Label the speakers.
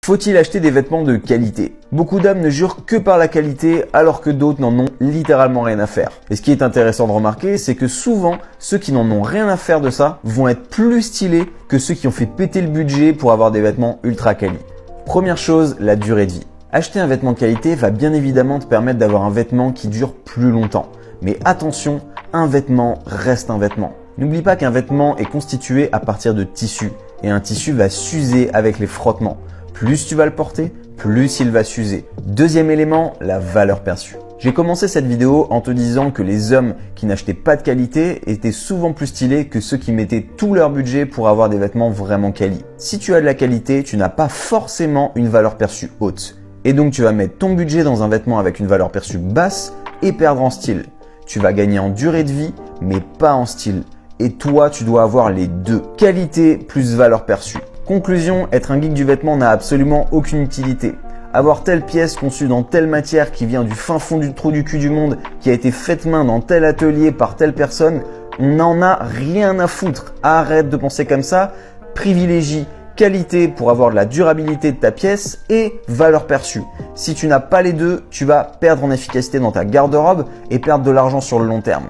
Speaker 1: Faut-il acheter des vêtements de qualité? Beaucoup d'hommes ne jurent que par la qualité alors que d'autres n'en ont littéralement rien à faire. Et ce qui est intéressant de remarquer, c'est que souvent, ceux qui n'en ont rien à faire de ça vont être plus stylés que ceux qui ont fait péter le budget pour avoir des vêtements ultra quali. Première chose, la durée de vie. Acheter un vêtement de qualité va bien évidemment te permettre d'avoir un vêtement qui dure plus longtemps. Mais attention, un vêtement reste un vêtement. N'oublie pas qu'un vêtement est constitué à partir de tissu et un tissu va s'user avec les frottements. Plus tu vas le porter, plus il va s'user. Deuxième élément, la valeur perçue. J'ai commencé cette vidéo en te disant que les hommes qui n'achetaient pas de qualité étaient souvent plus stylés que ceux qui mettaient tout leur budget pour avoir des vêtements vraiment quali. Si tu as de la qualité, tu n'as pas forcément une valeur perçue haute. Et donc tu vas mettre ton budget dans un vêtement avec une valeur perçue basse et perdre en style. Tu vas gagner en durée de vie, mais pas en style. Et toi, tu dois avoir les deux. Qualité plus valeur perçue. Conclusion, être un geek du vêtement n'a absolument aucune utilité. Avoir telle pièce conçue dans telle matière qui vient du fin fond du trou du cul du monde, qui a été faite main dans tel atelier par telle personne, on n'en a rien à foutre. Arrête de penser comme ça. Privilégie qualité pour avoir de la durabilité de ta pièce et valeur perçue. Si tu n'as pas les deux, tu vas perdre en efficacité dans ta garde-robe et perdre de l'argent sur le long terme.